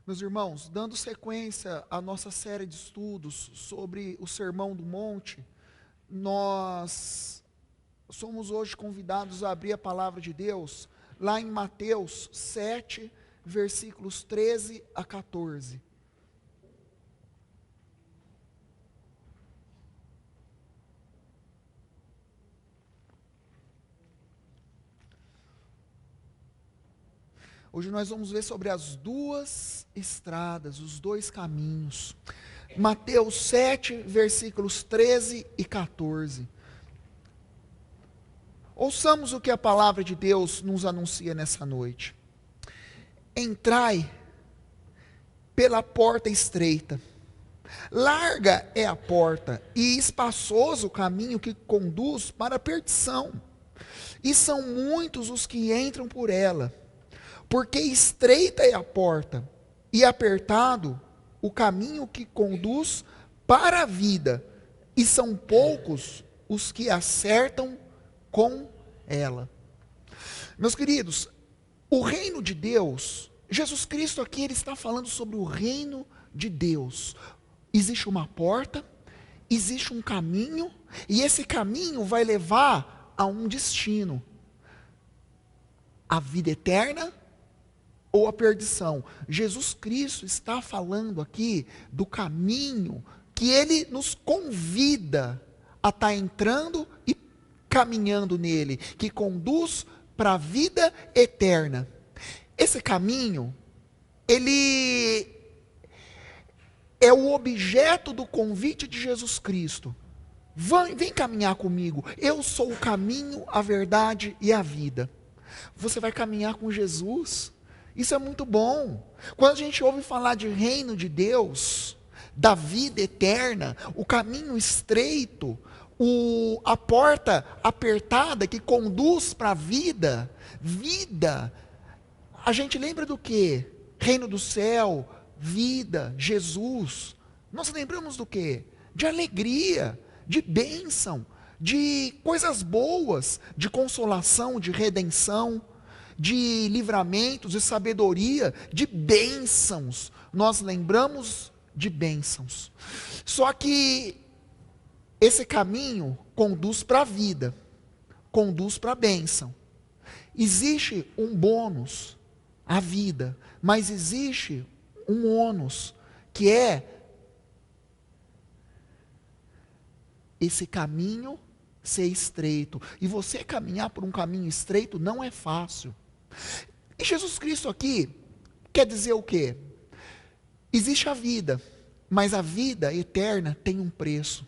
Meus irmãos, dando sequência à nossa série de estudos sobre o Sermão do Monte, nós somos hoje convidados a abrir a palavra de Deus lá em Mateus 7, versículos 13 a 14. Hoje nós vamos ver sobre as duas estradas, os dois caminhos. Mateus 7, versículos 13 e 14. Ouçamos o que a palavra de Deus nos anuncia nessa noite. Entrai pela porta estreita. Larga é a porta e espaçoso o caminho que conduz para a perdição. E são muitos os que entram por ela. Porque estreita é a porta e apertado o caminho que conduz para a vida, e são poucos os que acertam com ela. Meus queridos, o reino de Deus, Jesus Cristo aqui ele está falando sobre o reino de Deus. Existe uma porta, existe um caminho, e esse caminho vai levar a um destino: a vida eterna ou a perdição. Jesus Cristo está falando aqui do caminho que ele nos convida a estar entrando e caminhando nele, que conduz para a vida eterna. Esse caminho, ele é o objeto do convite de Jesus Cristo. Vem caminhar comigo, eu sou o caminho, a verdade e a vida. Você vai caminhar com Jesus. Isso é muito bom. Quando a gente ouve falar de reino de Deus, da vida eterna, o caminho estreito, a porta apertada que conduz para a vida, a gente lembra do quê? Reino do céu, vida, Jesus. Nós lembramos do quê? De alegria, de bênção, de coisas boas, de consolação, de redenção, de livramentos, de sabedoria, de bênçãos. Nós lembramos de bênçãos. Só que esse caminho conduz para a vida, conduz para a bênção. Existe um bônus, a vida, mas existe um ônus, que é esse caminho ser estreito. E você caminhar por um caminho estreito não é fácil. E Jesus Cristo aqui quer dizer o quê? Existe a vida, mas a vida eterna tem um preço.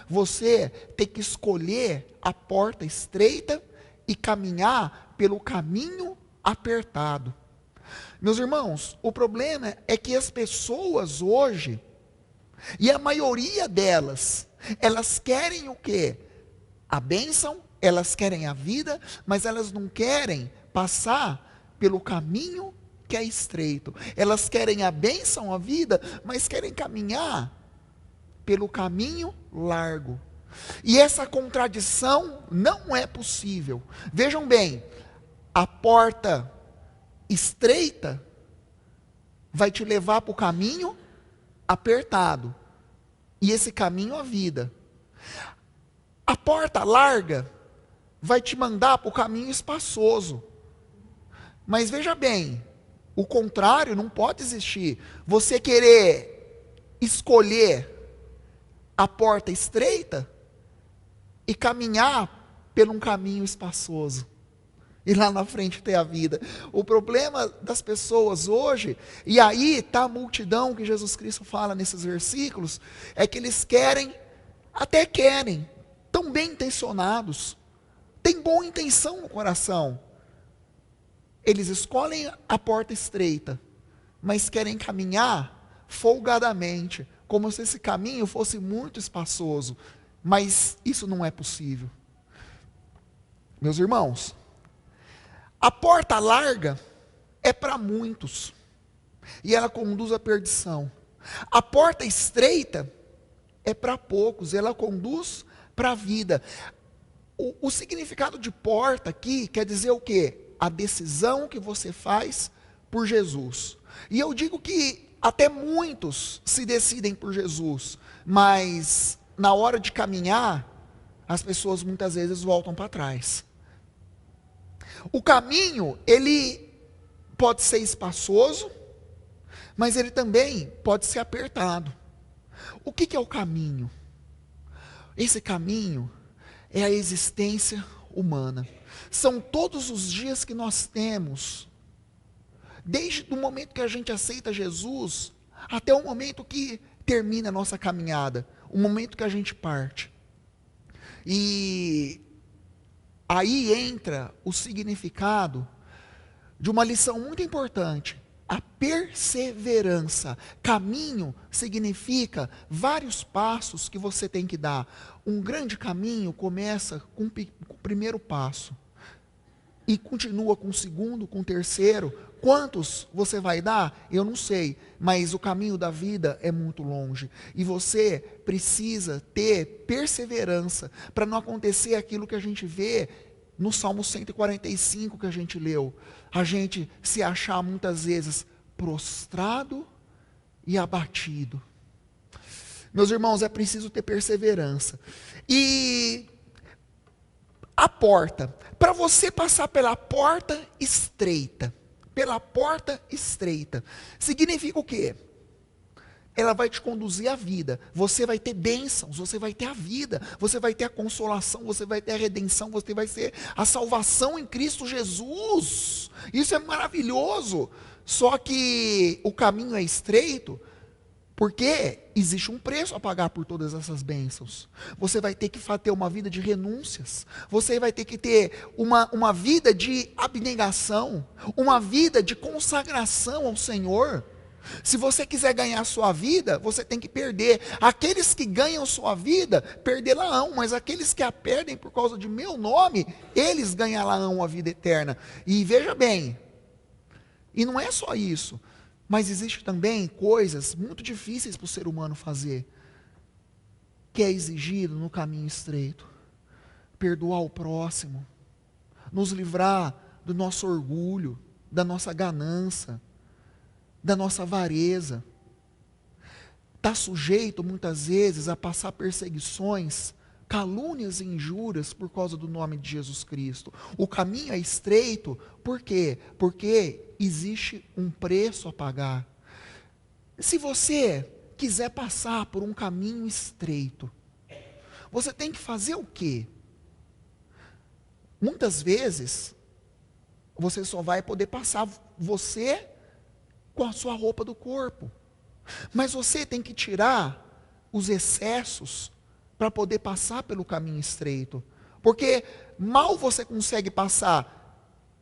Você tem que escolher a porta estreita e caminhar pelo caminho apertado. Meus irmãos, o problema é que as pessoas hoje, e a maioria delas, elas querem o quê? A bênção, elas querem a vida, mas elas não querem passar pelo caminho que é estreito. Elas querem a bênção, a vida, mas querem caminhar pelo caminho largo. E essa contradição não é possível. Vejam bem, a porta estreita vai te levar para o caminho apertado. E esse caminho é a vida. A porta larga vai te mandar para o caminho espaçoso. Mas veja bem, o contrário não pode existir. Você querer escolher a porta estreita e caminhar por um caminho espaçoso. E lá na frente ter a vida. O problema das pessoas hoje, e aí está a multidão que Jesus Cristo fala nesses versículos, é que eles até querem, tão bem intencionados, têm boa intenção no coração. Eles escolhem a porta estreita, mas querem caminhar folgadamente, como se esse caminho fosse muito espaçoso. Mas isso não é possível. Meus irmãos, a porta larga é para muitos, e ela conduz à perdição. A porta estreita é para poucos, ela conduz para a vida. O significado de porta aqui quer dizer o quê? A decisão que você faz por Jesus. E eu digo que até muitos se decidem por Jesus, mas na hora de caminhar, as pessoas muitas vezes voltam para trás. O caminho, ele pode ser espaçoso, mas ele também pode ser apertado. O que é o caminho? Esse caminho é a existência humana. São todos os dias que nós temos, desde o momento que a gente aceita Jesus, até o momento que termina a nossa caminhada, o momento que a gente parte. E aí entra o significado de uma lição muito importante, a perseverança. Caminho significa vários passos que você tem que dar. Um grande caminho começa com o primeiro passo, e continua com o segundo, com o terceiro. Quantos você vai dar? Eu não sei, mas o caminho da vida é muito longe, e você precisa ter perseverança, para não acontecer aquilo que a gente vê no Salmo 145 que a gente leu, a gente se achar muitas vezes prostrado e abatido. Meus irmãos, é preciso ter perseverança. E a porta, para você passar pela porta estreita, significa o quê? Ela vai te conduzir à vida, você vai ter bênçãos, você vai ter a vida, você vai ter a consolação, você vai ter a redenção, você vai ter a salvação em Cristo Jesus. Isso é maravilhoso. Só que o caminho é estreito, porque existe um preço a pagar por todas essas bênçãos. Você vai ter que ter uma vida de renúncias, você vai ter que ter uma vida de abnegação, uma vida de consagração ao Senhor. Se você quiser ganhar a sua vida, você tem que perder. Aqueles que ganham sua vida, perderão, mas aqueles que a perdem por causa de meu nome, eles ganharão a vida eterna. E veja bem, e não é só isso, mas existe também coisas muito difíceis para o ser humano fazer, que é exigido no caminho estreito. Perdoar o próximo, nos livrar do nosso orgulho, da nossa ganância, da nossa avareza. Está sujeito muitas vezes a passar perseguições, calúnias e injúrias por causa do nome de Jesus Cristo. O caminho é estreito, por quê? Porque existe um preço a pagar. Se você quiser passar por um caminho estreito, você tem que fazer o quê? Muitas vezes, você só vai poder passar você com a sua roupa do corpo. Mas você tem que tirar os excessos para poder passar pelo caminho estreito. Porque mal você consegue passar.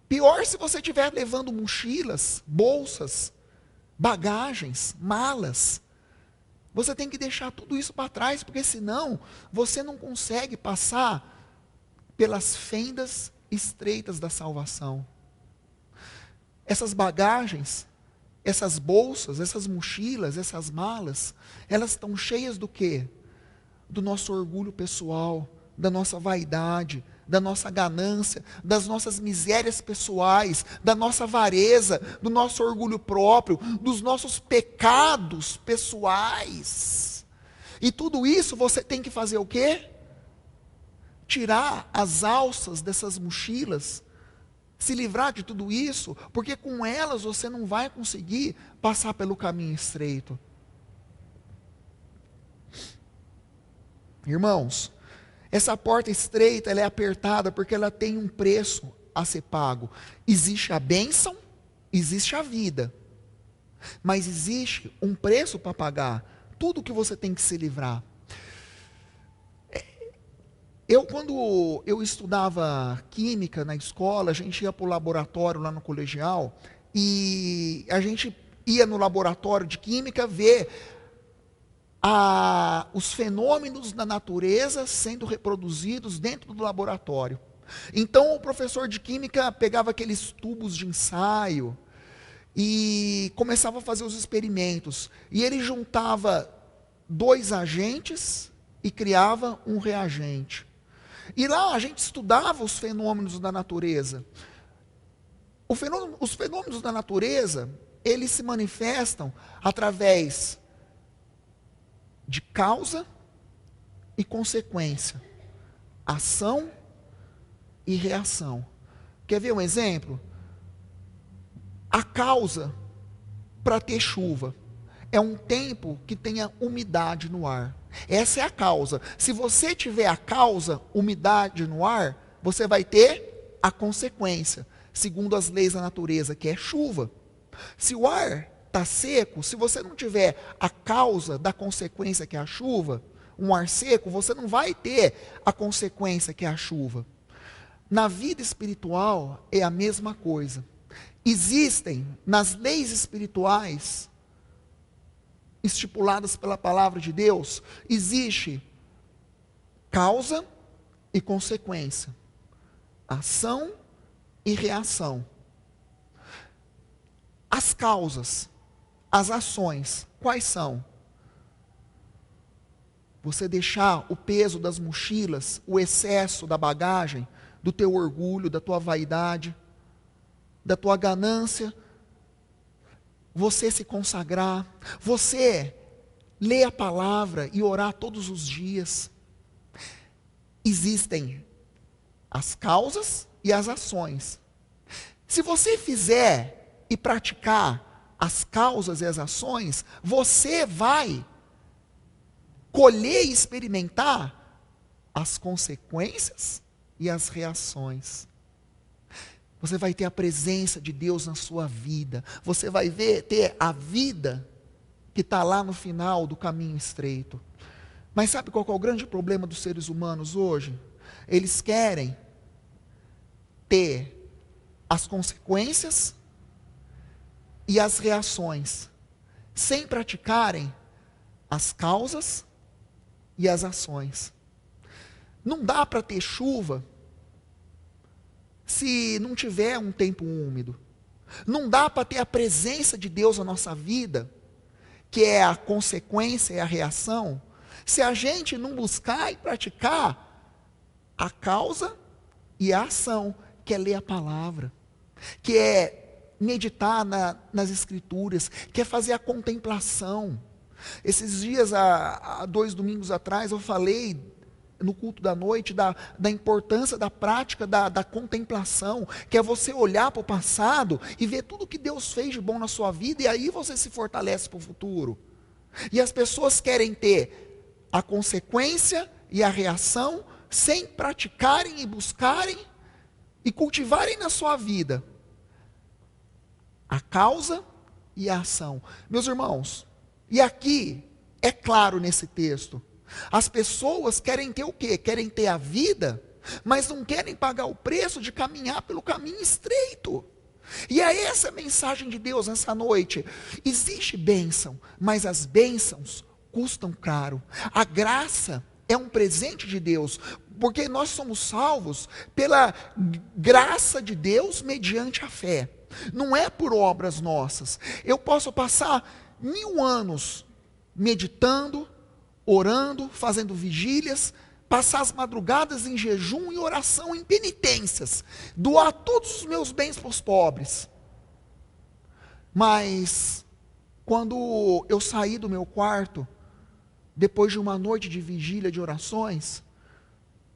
Pior se você estiver levando mochilas, bolsas, bagagens, malas. Você tem que deixar tudo isso para trás, porque senão você não consegue passar pelas fendas estreitas da salvação. Essas bagagens, essas bolsas, essas mochilas, essas malas, elas estão cheias do quê? Do nosso orgulho pessoal, da nossa vaidade, da nossa ganância, das nossas misérias pessoais, da nossa avareza, do nosso orgulho próprio, dos nossos pecados pessoais. E tudo isso você tem que fazer o quê? Tirar as alças dessas mochilas, se livrar de tudo isso, porque com elas você não vai conseguir passar pelo caminho estreito. Irmãos, essa porta estreita, ela é apertada porque ela tem um preço a ser pago. Existe a bênção, existe a vida, mas existe um preço para pagar. Tudo que você tem que se livrar. Quando eu estudava química na escola, a gente ia para o laboratório lá no colegial, e a gente ia no laboratório de química ver os fenômenos da natureza sendo reproduzidos dentro do laboratório. Então o professor de química pegava aqueles tubos de ensaio e começava a fazer os experimentos. E ele juntava 2 agentes e criava um reagente. E lá a gente estudava os fenômenos da natureza. Os fenômenos da natureza, eles se manifestam através de causa e consequência, ação e reação. Quer ver um exemplo? A causa para ter chuva é um tempo que tenha umidade no ar. Essa é a causa. Se você tiver a causa, umidade no ar, você vai ter a consequência, segundo as leis da natureza, que é chuva. Se o ar está seco, se você não tiver a causa da consequência, que é a chuva, um ar seco, você não vai ter a consequência, que é a chuva. Na vida espiritual é a mesma coisa. Existem, nas leis espirituais, estipuladas pela palavra de Deus, existe causa e consequência, ação e reação. As causas, as ações, quais são? Você deixar o peso das mochilas, o excesso da bagagem, do teu orgulho, da tua vaidade, da tua ganância, você se consagrar, você ler a palavra e orar todos os dias. Existem as causas e as ações. Se você fizer e praticar as causas e as ações, você vai colher e experimentar as consequências e as reações. Você vai ter a presença de Deus na sua vida. Você vai ter a vida que está lá no final do caminho estreito. Mas sabe qual é o grande problema dos seres humanos hoje? Eles querem ter as consequências e as reações, sem praticarem as causas e as ações. Não dá para ter chuva se não tiver um tempo úmido. Não dá para ter a presença de Deus na nossa vida, que é a consequência e a reação, se a gente não buscar e praticar a causa e a ação, que é ler a palavra, que é meditar nas escrituras, que é fazer a contemplação. Esses dias, há 2 domingos atrás, eu falei no culto da noite, da importância da prática da contemplação, que é você olhar para o passado e ver tudo que Deus fez de bom na sua vida, e aí você se fortalece para o futuro. E as pessoas querem ter a consequência e a reação, sem praticarem e buscarem e cultivarem na sua vida a causa e a ação. Meus irmãos, e aqui é claro nesse texto, as pessoas querem ter o quê? Querem ter a vida, mas não querem pagar o preço de caminhar pelo caminho estreito. E é essa a mensagem de Deus nessa noite. Existe bênção, mas as bênçãos custam caro. A graça é um presente de Deus, porque nós somos salvos pela graça de Deus mediante a fé. Não é por obras nossas. Eu posso passar 1000 anos meditando, orando, fazendo vigílias, passar as madrugadas em jejum e oração, em penitências, doar todos os meus bens para os pobres. Mas, quando eu saí do meu quarto, depois de uma noite de vigília, de orações,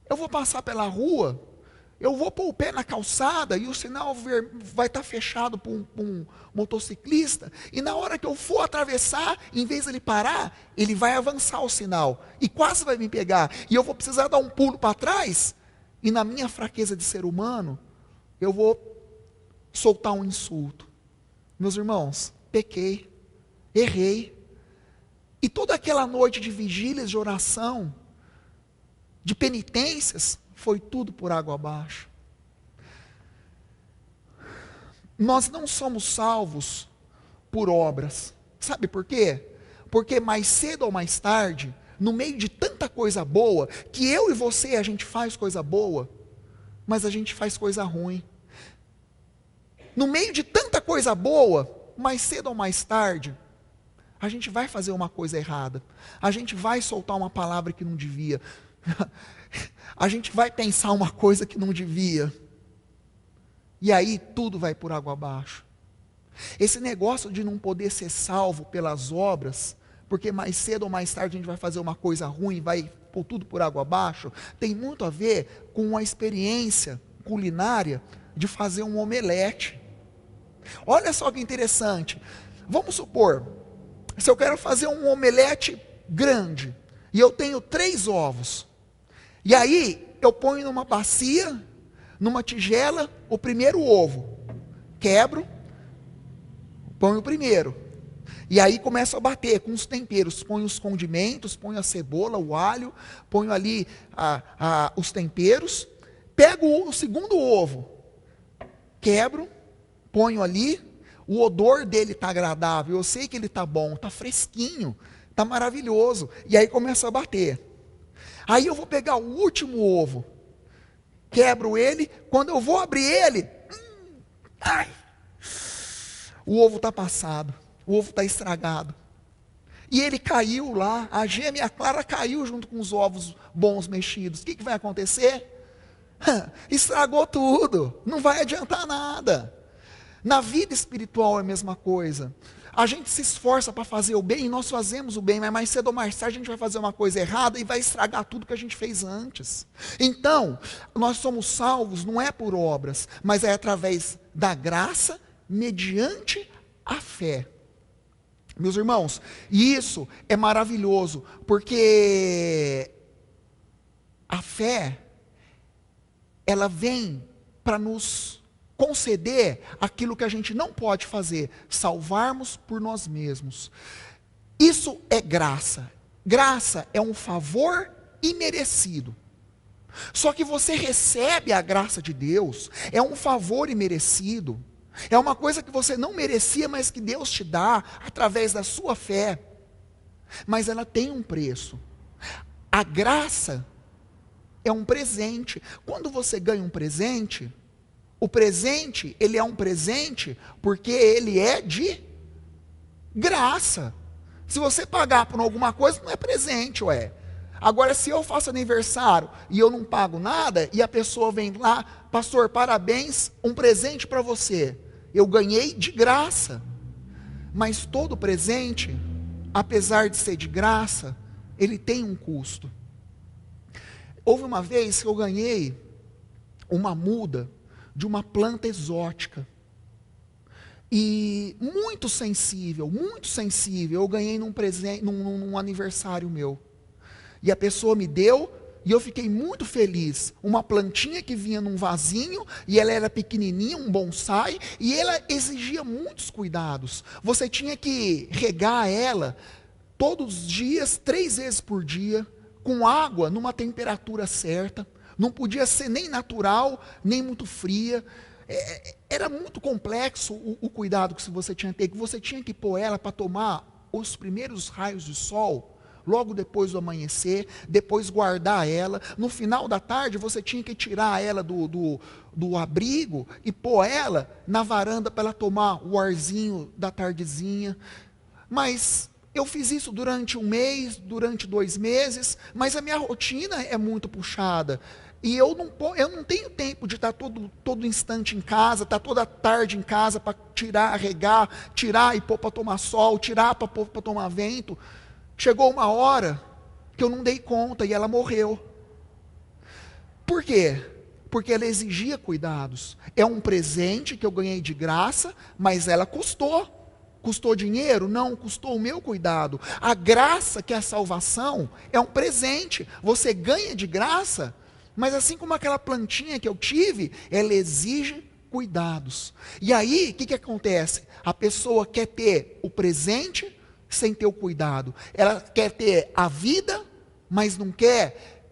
eu vou passar pela rua, eu vou pôr o pé na calçada e o sinal vai estar fechado para um motociclista, e na hora que eu for atravessar, em vez de ele parar, ele vai avançar o sinal, e quase vai me pegar, e eu vou precisar dar um pulo para trás, e na minha fraqueza de ser humano, eu vou soltar um insulto. Meus irmãos, pequei, errei, e toda aquela noite de vigílias, de oração, de penitências, foi tudo por água abaixo. Nós não somos salvos por obras. Sabe por quê? Porque mais cedo ou mais tarde, no meio de tanta coisa boa, que eu e você, a gente faz coisa boa, mas a gente faz coisa ruim. No meio de tanta coisa boa, mais cedo ou mais tarde, a gente vai fazer uma coisa errada. A gente vai soltar uma palavra que não devia. A gente vai pensar uma coisa que não devia. E aí tudo vai por água abaixo. Esse negócio de não poder ser salvo pelas obras, porque mais cedo ou mais tarde a gente vai fazer uma coisa ruim, vai pôr tudo por água abaixo, tem muito a ver com a experiência culinária de fazer um omelete. Olha só que interessante. Vamos supor, se eu quero fazer um omelete grande, e eu tenho 3 ovos, e aí eu ponho numa bacia, numa tigela, o primeiro ovo, quebro, ponho o primeiro, e aí começo a bater com os temperos, ponho os condimentos, ponho a cebola, o alho, ponho ali os temperos, pego o segundo ovo, quebro, ponho ali, o odor dele está agradável, eu sei que ele está bom, está fresquinho, está maravilhoso, e aí começo a bater. Aí eu vou pegar o último ovo, quebro ele, quando eu vou abrir ele, o ovo está passado, o ovo está estragado. E ele caiu lá, a gêmea clara caiu junto com os ovos bons mexidos. O que vai acontecer? Estragou tudo, não vai adiantar nada. Na vida espiritual é a mesma coisa. A gente se esforça para fazer o bem, e nós fazemos o bem, mas mais cedo ou mais tarde a gente vai fazer uma coisa errada e vai estragar tudo que a gente fez antes. Então, nós somos salvos não é por obras, mas é através da graça, mediante a fé. Meus irmãos, e isso é maravilhoso, porque a fé, ela vem para nos conceder aquilo que a gente não pode fazer, salvarmos por nós mesmos. Isso é graça. Graça é um favor imerecido. Só que você recebe a graça de Deus, é um favor imerecido. É uma coisa que você não merecia, mas que Deus te dá através da sua fé. Mas ela tem um preço. A graça é um presente. Quando você ganha um presente, o presente, ele é um presente porque ele é de graça. Se você pagar por alguma coisa, não é presente, ué. Agora, se eu faço aniversário e eu não pago nada, e a pessoa vem lá, pastor, parabéns, um presente para você. Eu ganhei de graça. Mas todo presente, apesar de ser de graça, ele tem um custo. Houve uma vez que eu ganhei uma muda de uma planta exótica. E muito sensível, eu ganhei num aniversário meu. E a pessoa me deu, e eu fiquei muito feliz. Uma plantinha que vinha num vasinho, e ela era pequenininha, um bonsai, e ela exigia muitos cuidados. Você tinha que regar ela todos os dias, 3 vezes por dia, com água numa temperatura certa. Não podia ser nem natural, nem muito fria. Era muito complexo o cuidado que você tinha que ter, que você tinha que pôr ela para tomar os primeiros raios de sol, logo depois do amanhecer, depois guardar ela. No final da tarde, você tinha que tirar ela do abrigo e pôr ela na varanda para ela tomar o arzinho da tardezinha. Mas eu fiz isso durante 1 mês, durante 2 meses, mas a minha rotina é muito puxada. E eu não tenho tempo de estar todo instante em casa, estar toda tarde em casa para tirar, regar, tirar e pôr para tomar sol, tirar para pôr para tomar vento. Chegou uma hora que eu não dei conta e ela morreu. Por quê? Porque ela exigia cuidados. É um presente que eu ganhei de graça, mas ela custou. Custou dinheiro? Não, custou o meu cuidado. A graça, que é a salvação, é um presente. Você ganha de graça, mas assim como aquela plantinha que eu tive, ela exige cuidados. E aí, o que acontece? A pessoa quer ter o presente sem ter o cuidado. Ela quer ter a vida, mas não quer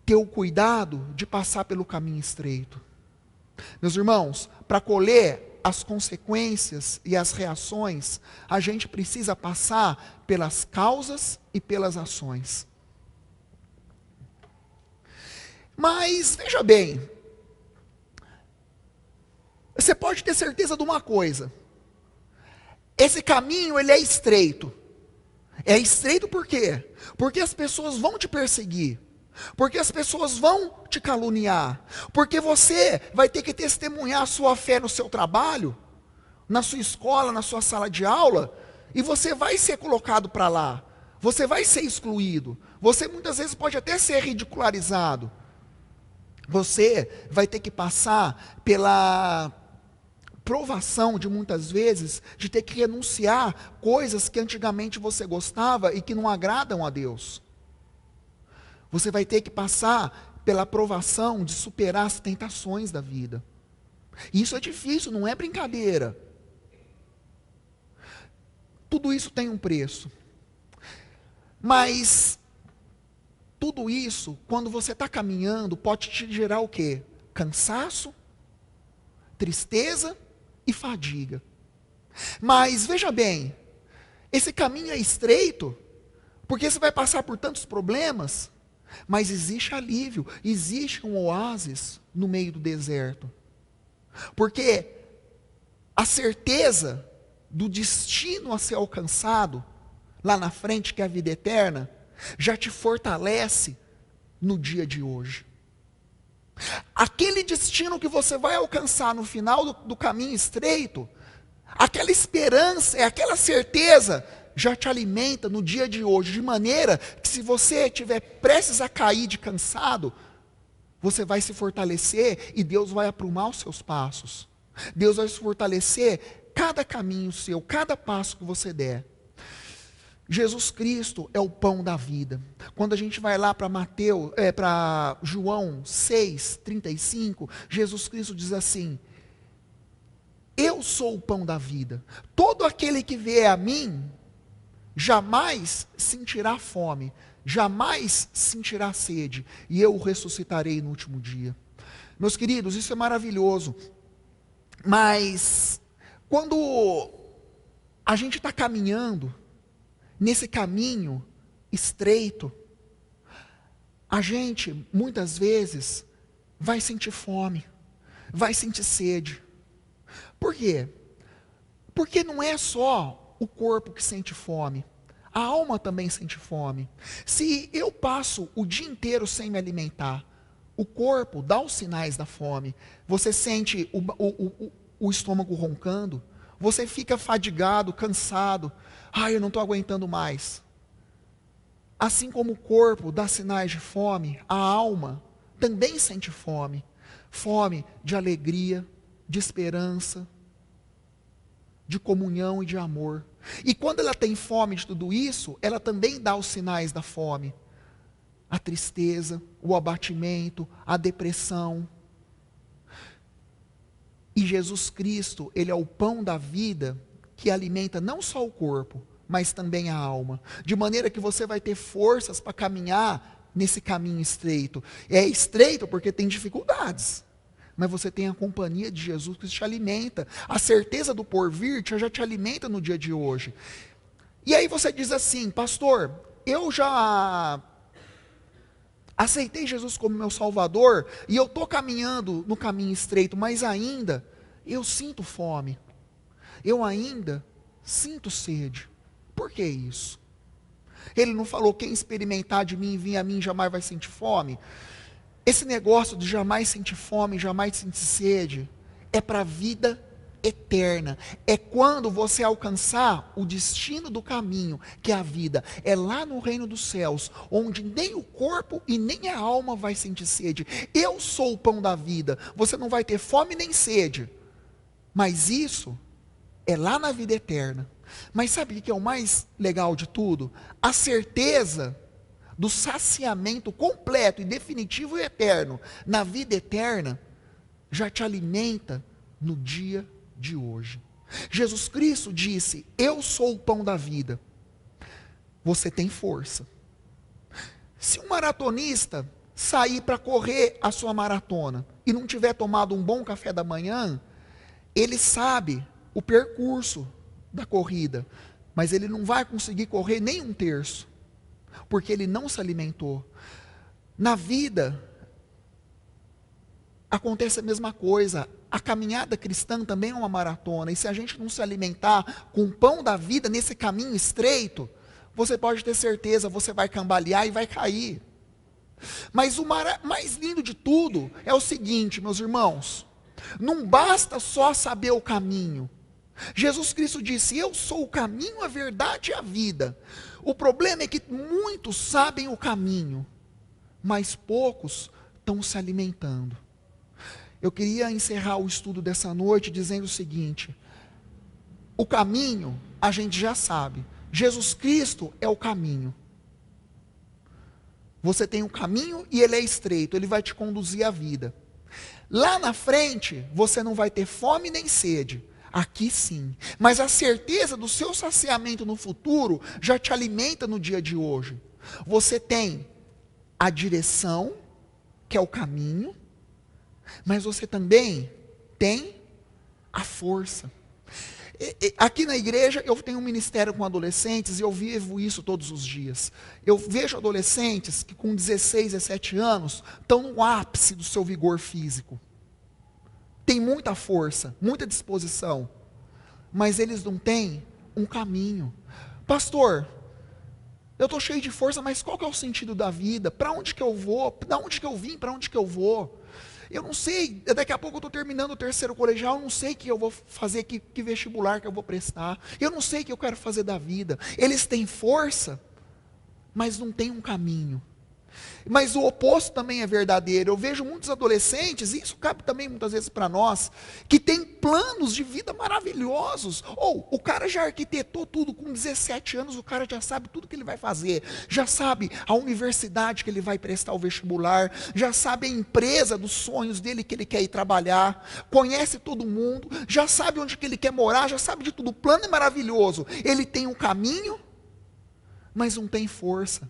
ter o cuidado de passar pelo caminho estreito. Meus irmãos, para colher as consequências e as reações, a gente precisa passar pelas causas e pelas ações. Mas, veja bem, você pode ter certeza de uma coisa: esse caminho, ele é estreito. É estreito por quê? Porque as pessoas vão te perseguir. Porque as pessoas vão te caluniar. Porque você vai ter que testemunhar a sua fé no seu trabalho, na sua escola, na sua sala de aula, e você vai ser colocado para lá. Você vai ser excluído. Você muitas vezes pode até ser ridicularizado. Você vai ter que passar pela provação de muitas vezes de ter que renunciar coisas que antigamente você gostava e que não agradam a Deus. Você vai ter que passar pela provação de superar as tentações da vida. E isso é difícil, não é brincadeira. Tudo isso tem um preço. Mas tudo isso, quando você está caminhando, pode te gerar o quê? Cansaço, tristeza e fadiga. Mas veja bem, esse caminho é estreito, porque você vai passar por tantos problemas, mas existe alívio, existe um oásis no meio do deserto. Porque a certeza do destino a ser alcançado, lá na frente, que é a vida eterna, já te fortalece no dia de hoje. Aquele destino que você vai alcançar no final do caminho estreito, aquela esperança, aquela certeza, já te alimenta no dia de hoje, de maneira que se você estiver prestes a cair de cansado, você vai se fortalecer e Deus vai aprumar os seus passos. Deus vai se fortalecer cada caminho seu, cada passo que você der. Jesus Cristo é o pão da vida. Quando a gente vai lá para João 6:35, Jesus Cristo diz assim: eu sou o pão da vida. Todo aquele que vier a mim, jamais sentirá fome, jamais sentirá sede, e eu o ressuscitarei no último dia. Meus queridos, isso é maravilhoso. Mas, quando a gente está caminhando nesse caminho estreito, a gente, muitas vezes, vai sentir fome, vai sentir sede. Por quê? Porque não é só o corpo que sente fome, a alma também sente fome. Se eu passo o dia inteiro sem me alimentar, o corpo dá os sinais da fome. Você sente o estômago roncando, você fica fadigado, cansado. Eu não estou aguentando mais. Assim como o corpo dá sinais de fome, a alma também sente fome. Fome de alegria, de esperança, de comunhão e de amor. E quando ela tem fome de tudo isso, ela também dá os sinais da fome. A tristeza, o abatimento, a depressão. E Jesus Cristo, Ele é o pão da vida que alimenta não só o corpo, mas também a alma. De maneira que você vai ter forças para caminhar nesse caminho estreito. É estreito porque tem dificuldades. Mas você tem a companhia de Jesus que te alimenta. A certeza do porvir já te alimenta no dia de hoje. E aí você diz assim: pastor, eu já aceitei Jesus como meu Salvador, e eu estou caminhando no caminho estreito, mas ainda eu sinto fome. Eu ainda sinto sede. Por que isso? Ele não falou: quem experimentar de mim e vir a mim jamais vai sentir fome? Esse negócio de jamais sentir fome, jamais sentir sede, é para a vida eterna. É quando você alcançar o destino do caminho, que é a vida. É lá no reino dos céus, onde nem o corpo e nem a alma vai sentir sede. Eu sou o pão da vida. Você não vai ter fome nem sede. Mas isso é lá na vida eterna. Mas sabe o que é o mais legal de tudo? A certeza do saciamento completo e definitivo e eterno na vida eterna já te alimenta no dia de hoje. Jesus Cristo disse: eu sou o pão da vida. Você tem força. Se um maratonista sair para correr a sua maratona e não tiver tomado um bom café da manhã, ele sabe o percurso da corrida, mas ele não vai conseguir correr nem um terço, porque ele não se alimentou. Na vida, acontece a mesma coisa. A caminhada cristã também é uma maratona, e se a gente não se alimentar com o pão da vida nesse caminho estreito, você pode ter certeza, você vai cambalear e vai cair. Mas o mais lindo de tudo é o seguinte, meus irmãos: não basta só saber o caminho. Jesus Cristo disse: eu sou o caminho, a verdade e a vida. O problema é que muitos sabem o caminho, mas poucos estão se alimentando. Eu queria encerrar o estudo dessa noite dizendo o seguinte: o caminho a gente já sabe. Jesus Cristo é o caminho. Você tem um caminho e ele é estreito, ele vai te conduzir à vida. Lá na frente, você não vai ter fome nem sede. Aqui sim. Mas a certeza do seu saciamento no futuro já te alimenta no dia de hoje. Você tem a direção, que é o caminho, mas você também tem a força. Aqui na igreja eu tenho um ministério com adolescentes e eu vivo isso todos os dias. Eu vejo adolescentes que com 16, 17 anos estão no ápice do seu vigor físico. Tem muita força, muita disposição, mas eles não têm um caminho. Pastor, eu estou cheio de força, mas qual que é o sentido da vida? Para onde que eu vou? Para onde que eu vim? Para onde que eu vou? Eu não sei, daqui a pouco eu estou terminando o terceiro colegial, eu não sei o que eu vou fazer, que vestibular que eu vou prestar, eu não sei o que eu quero fazer da vida. Eles têm força, mas não têm um caminho. Mas o oposto também é verdadeiro. Eu vejo muitos adolescentes, e isso cabe também muitas vezes para nós, que têm planos de vida maravilhosos. Ou o cara já arquitetou tudo, com 17 anos o cara já sabe tudo que ele vai fazer, já sabe a universidade que ele vai prestar o vestibular, já sabe a empresa dos sonhos dele que ele quer ir trabalhar, conhece todo mundo, já sabe onde que ele quer morar, já sabe de tudo. O plano é maravilhoso. Ele tem um caminho, mas não tem força.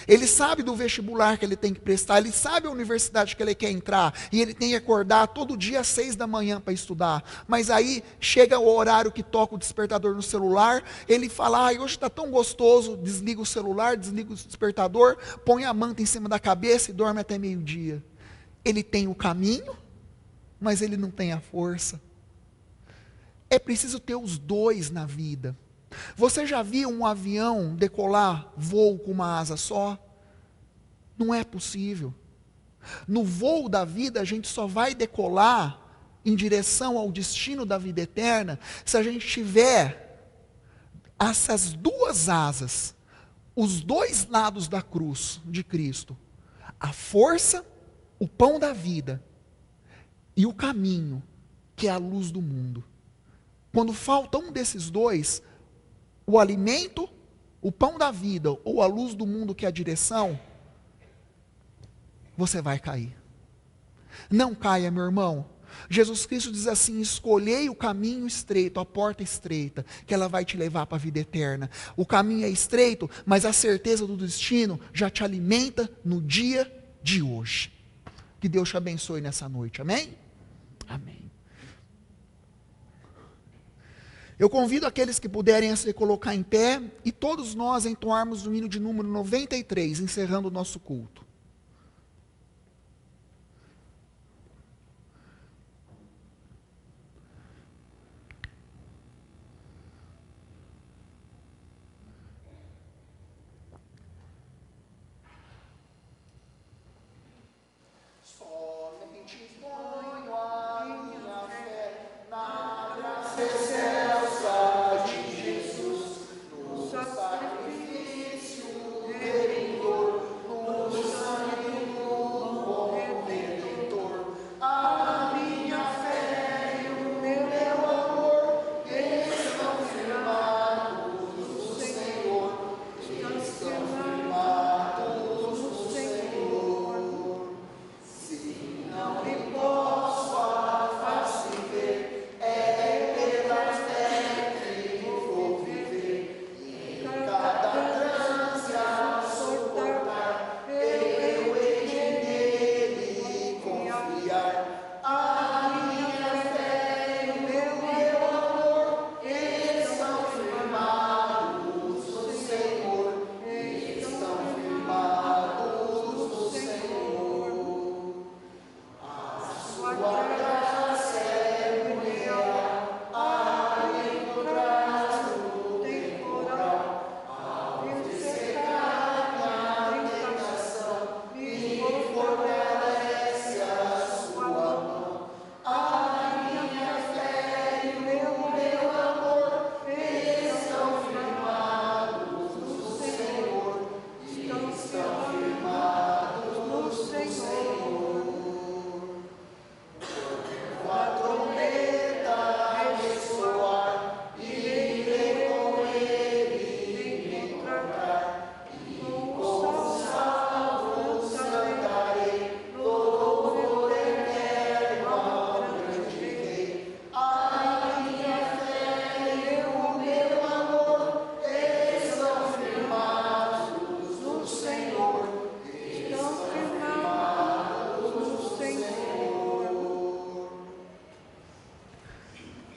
Ele sabe do vestibular que ele tem que prestar, ele sabe a universidade que ele quer entrar, e ele tem que acordar todo dia às 6 da manhã para estudar. Mas aí chega o horário que toca o despertador no celular, ele fala: hoje está tão gostoso, desliga o celular, desliga o despertador, põe a manta em cima da cabeça e dorme até meio-dia. Ele tem o caminho, mas ele não tem a força. É preciso ter os dois na vida. Você já viu um avião decolar voo com uma asa só? Não é possível. No voo da vida, a gente só vai decolar em direção ao destino da vida eterna se a gente tiver essas duas asas, os dois lados da cruz de Cristo: a força, o pão da vida, e o caminho, que é a luz do mundo. Quando falta um desses dois, o alimento, o pão da vida, ou a luz do mundo, que é a direção, você vai cair. Não caia, meu irmão. Jesus Cristo diz assim: escolhei o caminho estreito, a porta estreita, que ela vai te levar para a vida eterna. O caminho é estreito, mas a certeza do destino já te alimenta no dia de hoje. Que Deus te abençoe nessa noite, amém? Amém. Eu convido aqueles que puderem a se colocar em pé e todos nós entoarmos o hino de número 93, encerrando o nosso culto.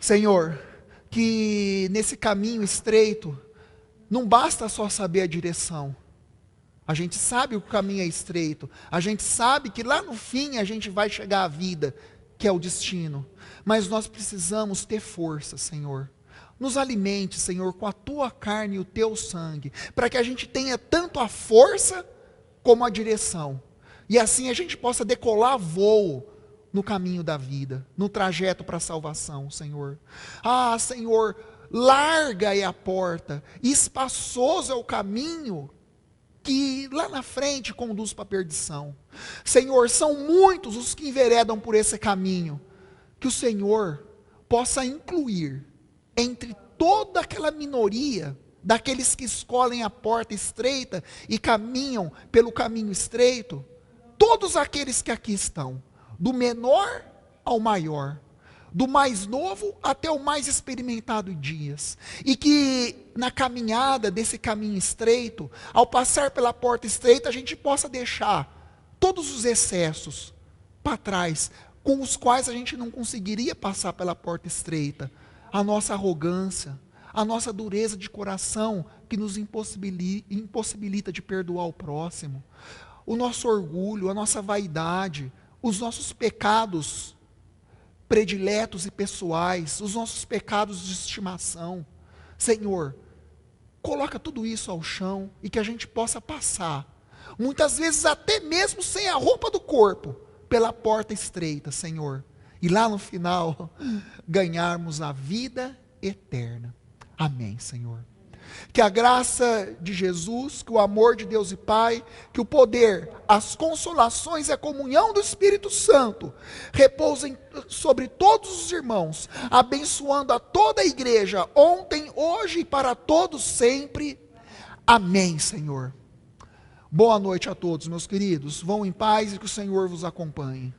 Senhor, que nesse caminho estreito, não basta só saber a direção. A gente sabe que o caminho é estreito. A gente sabe que lá no fim a gente vai chegar à vida, que é o destino. Mas nós precisamos ter força, Senhor. Nos alimente, Senhor, com a tua carne e o teu sangue, para que a gente tenha tanto a força como a direção. E assim a gente possa decolar voo no caminho da vida, no trajeto para a salvação, Senhor. Ah, Senhor, larga é a porta, espaçoso é o caminho que lá na frente conduz para a perdição. Senhor, são muitos os que enveredam por esse caminho, que o Senhor possa incluir entre toda aquela minoria daqueles que escolhem a porta estreita e caminham pelo caminho estreito, todos aqueles que aqui estão, do menor ao maior, do mais novo até o mais experimentado em dias, e que na caminhada desse caminho estreito, ao passar pela porta estreita, a gente possa deixar todos os excessos para trás, com os quais a gente não conseguiria passar pela porta estreita, a nossa arrogância, a nossa dureza de coração, que nos impossibilita de perdoar o próximo, o nosso orgulho, a nossa vaidade, os nossos pecados prediletos e pessoais, os nossos pecados de estimação. Senhor, coloca tudo isso ao chão e que a gente possa passar, muitas vezes até mesmo sem a roupa do corpo, pela porta estreita, Senhor, e lá no final ganharmos a vida eterna. Amém, Senhor. Que a graça de Jesus, que o amor de Deus e Pai, que o poder, as consolações e a comunhão do Espírito Santo repousem sobre todos os irmãos, abençoando a toda a igreja, ontem, hoje e para todos sempre. Amém, Senhor. Boa noite a todos, meus queridos. Vão em paz e que o Senhor vos acompanhe.